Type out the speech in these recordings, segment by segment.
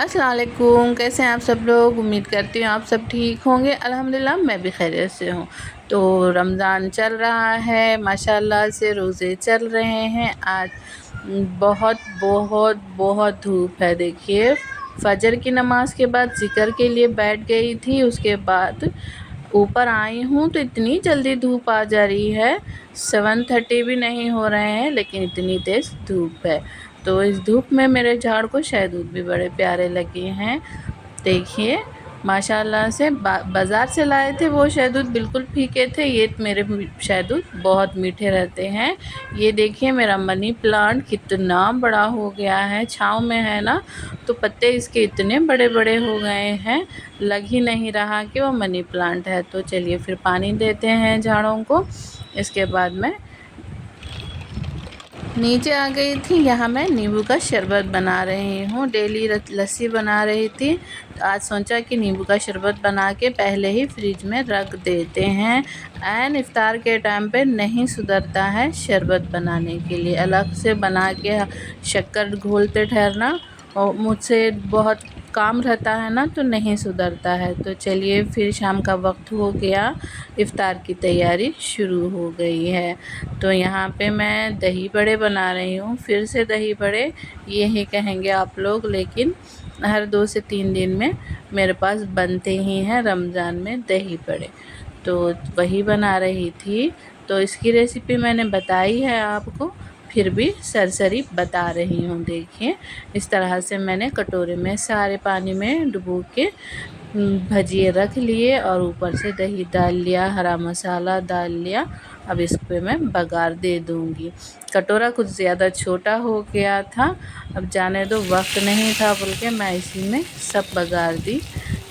अस्सलाम वालेकुम, कैसे हैं आप सब लोग। उम्मीद करती हूँ आप सब ठीक होंगे। अल्हम्दुलिल्लाह मैं भी खैरियत से हूँ। तो रमज़ान चल रहा है, माशाल्लाह से रोज़े चल रहे हैं। आज बहुत बहुत बहुत धूप है। देखिए, फ़जर की नमाज़ के बाद ज़िक्र के लिए बैठ गई थी, उसके बाद ऊपर आई हूँ तो इतनी जल्दी धूप आ जा रही है। 7:30 भी नहीं हो रहे हैं लेकिन इतनी तेज़ धूप है। तो इस धूप में मेरे झाड़ को शहतूत भी बड़े प्यारे लगे हैं। देखिए, माशाल्लाह से बाज़ार से लाए थे वो शहतूत बिल्कुल फीके थे। ये मेरे शहतूत बहुत मीठे रहते हैं। ये देखिए, मेरा मनी प्लांट कितना बड़ा हो गया है। छाँव में है ना, तो पत्ते इसके इतने बड़े बड़े हो गए हैं, लग ही नहीं रहा कि वो मनी प्लांट है। तो चलिए फिर पानी देते हैं झाड़ों को। इसके बाद मैं नीचे आ गई थी। यहाँ मैं नींबू का शरबत बना रही हूँ। डेली लस्सी बना रही थी, तो आज सोचा कि नींबू का शरबत बना के पहले ही फ्रिज में रख देते हैं। एन इफ्तार के टाइम पे नहीं सुधरता है शरबत बनाने के लिए। अलग से बना के शक्कर घोलते ठहरना और मुझसे बहुत काम रहता है ना, तो नहीं सुधरता है। तो चलिए फिर शाम का वक्त हो गया, इफ़्तार की तैयारी शुरू हो गई है। तो यहाँ पे मैं दही बड़े बना रही हूँ। फिर से दही बड़े ये ही कहेंगे आप लोग, लेकिन हर 2 से 3 दिन में मेरे पास बनते ही हैं रमज़ान में दही बड़े। तो वही बना रही थी। तो इसकी रेसिपी मैंने बताई है आपको, फिर भी सरसरी बता रही हूँ। देखिए, इस तरह से मैंने कटोरे में सारे पानी में डुबो के भजिए रख लिए और ऊपर से दही डाल लिया, हरा मसाला डाल लिया। अब इस पे मैं बघार दे दूँगी। कटोरा कुछ ज़्यादा छोटा हो गया था, अब जाने दो, वक्त नहीं था बोल के मैं इसी में सब बघार दी।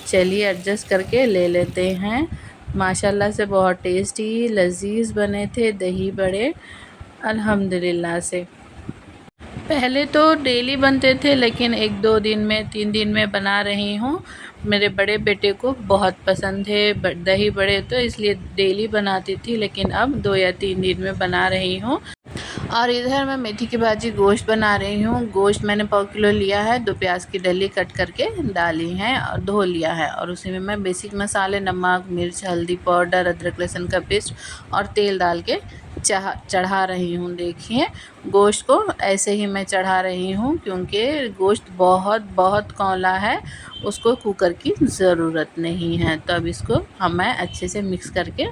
चलिए एडजस्ट करके ले लेते हैं। माशाल्लाह से बहुत टेस्टी लज़ीज़ बने थे दही बड़े, अल्हम्दुलिल्लाह से। पहले तो डेली बनते थे, लेकिन 1-2 दिन में 3 दिन में बना रही हूँ। मेरे बड़े बेटे को बहुत पसंद है दही बड़े, तो इसलिए डेली बनाती थी, लेकिन अब 2 या 3 दिन में बना रही हूँ। और इधर मैं मेथी की भाजी गोश्त बना रही हूँ। गोश्त मैंने 1 किलो लिया है, 2 प्याज की डली कट करके डाली हैं और धो लिया है। और उसी में मैं बेसिक मसाले नमक, मिर्च, हल्दी पाउडर, अदरक लहसुन का पेस्ट और तेल डाल के चढ़ा रही हूँ। देखिए, गोश्त को ऐसे ही मैं चढ़ा रही हूँ क्योंकि गोश्त बहुत बहुत कौला है, उसको कुकर की ज़रूरत नहीं है। तो अब इसको मैं अच्छे से मिक्स करके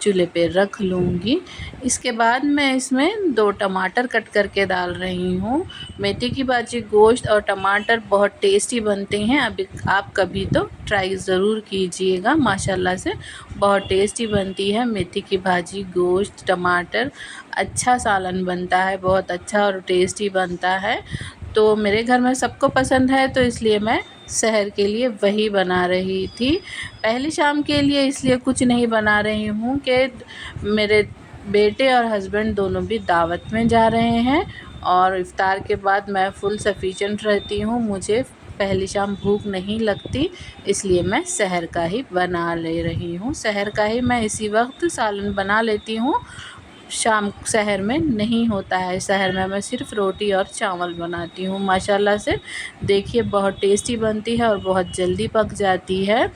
चूल्हे पे रख लूँगी। इसके बाद मैं इसमें 2 टमाटर कट करके डाल रही हूँ। मेथी की भाजी गोश्त और टमाटर बहुत टेस्टी बनते हैं। अभी आप कभी तो ट्राई ज़रूर कीजिएगा। माशाल्लाह से बहुत टेस्टी बनती है मेथी की भाजी गोश्त टमाटर। अच्छा सालन बनता है, बहुत अच्छा और टेस्टी बनता है। तो मेरे घर में सबको पसंद है, तो इसलिए मैं सहर के लिए वही बना रही थी। पहली शाम के लिए इसलिए कुछ नहीं बना रही हूँ कि मेरे बेटे और हस्बैंड दोनों भी दावत में जा रहे हैं और इफ़्तार के बाद मैं फुल सफिशिएंट रहती हूँ। मुझे पहली शाम भूख नहीं लगती, इसलिए मैं सहर का ही बना ले रही हूँ। सहर का ही मैं इसी वक्त सालन बना लेती हूँ। शाम सहर में नहीं होता है। सहर में मैं सिर्फ़ रोटी और चावल बनाती हूँ। माशाल्लाह से देखिए, बहुत टेस्टी बनती है और बहुत जल्दी पक जाती है।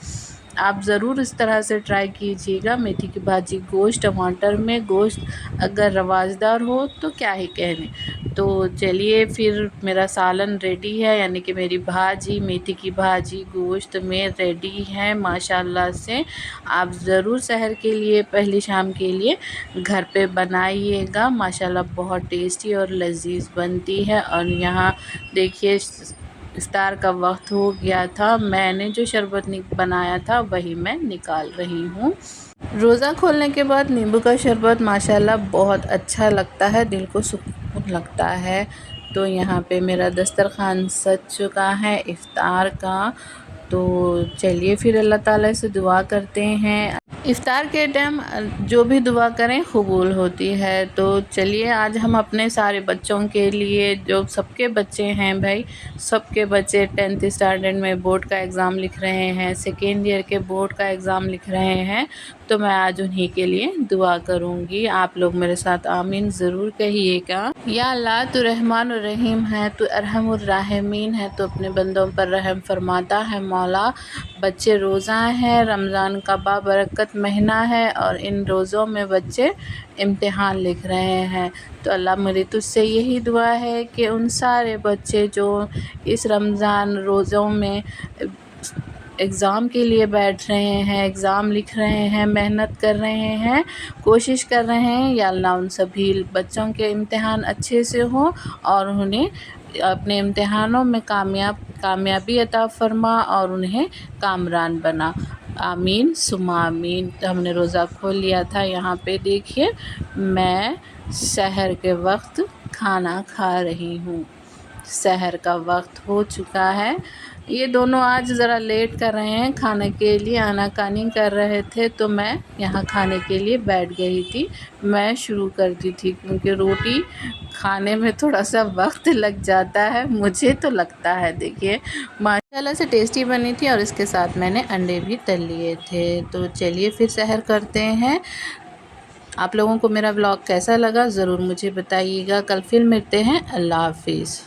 आप ज़रूर इस तरह से ट्राई कीजिएगा। मेथी की भाजी गोश्त टमाटर में, गोश्त अगर रवाज़दार हो तो क्या ही कहने। तो चलिए फिर मेरा सालन रेडी है, यानी कि मेरी भाजी मेथी की भाजी गोश्त में रेडी है माशाल्लाह से। आप ज़रूर सहर के लिए पहली शाम के लिए घर पे बनाइएगा। माशाल्लाह बहुत टेस्टी और लज़ीज़ बनती है। और यहाँ देखिए, इफ्तार का वक्त हो गया था। मैंने जो शरबत बनाया था वही मैं निकाल रही हूँ। रोज़ा खोलने के बाद नींबू का शरबत माशाल्लाह बहुत अच्छा लगता है, दिल को सुकून लगता है। तो यहाँ पे मेरा दस्तरखान सज चुका है इफ्तार का। तो चलिए फिर अल्लाह ताला से दुआ करते हैं इफ़्तार के टाइम जो भी दुआ करें कबूल होती है। तो चलिए आज हम अपने सारे बच्चों के लिए, जो सबके बच्चे हैं भाई, सबके बच्चे 10th स्टैंडर्ड में बोर्ड का एग्ज़ाम लिख रहे हैं, सेकेंड ईयर के बोर्ड का एग्ज़ाम लिख रहे हैं, तो मैं आज उन्हीं के लिए दुआ करूँगी। आप लोग मेरे साथ आमीन ज़रूर कहिएगा। या अल्लाह तू रहमान और रहीम है, तू अरहमुर राहिमीन है, तो अपने बंदों पर रहम फरमाता है मौला। बच्चे रोज़ा हैं, रमज़ान का बाबरकत महीना है और इन रोज़ों में बच्चे इम्तिहान लिख रहे हैं। तो अल्लाह मेरी तुझसे यही दुआ है कि उन सारे बच्चे जो इस रमज़ान रोज़ों में एग्ज़ाम के लिए बैठ रहे हैं, एग्ज़ाम लिख रहे हैं, मेहनत कर रहे हैं, कोशिश कर रहे हैं, या अल्लाह उन सभी बच्चों के इम्तिहान अच्छे से हों और उन्हें अपने इम्तिहानों में कामयाबी अता फ़रमा और उन्हें कामरान बना। आमीन सुम्मा आमीन। तो हमने रोज़ा खोल लिया था। यहाँ पे देखिए मैं सहर के वक्त खाना खा रही हूँ। सहर का वक्त हो चुका है। ये दोनों आज ज़रा लेट कर रहे हैं खाने के लिए, आनाकानी कर रहे थे, तो मैं यहाँ खाने के लिए बैठ गई थी। मैं शुरू कर दी थी क्योंकि रोटी खाने में थोड़ा सा वक्त लग जाता है, मुझे तो लगता है। देखिए माशाल्लाह से टेस्टी बनी थी और इसके साथ मैंने अंडे भी तल लिए थे। तो चलिए फिर सहर करते हैं। आप लोगों को मेरा व्लॉग कैसा लगा ज़रूर मुझे बताइएगा। कल फिर मिलते हैं। अल्लाह हाफिज़।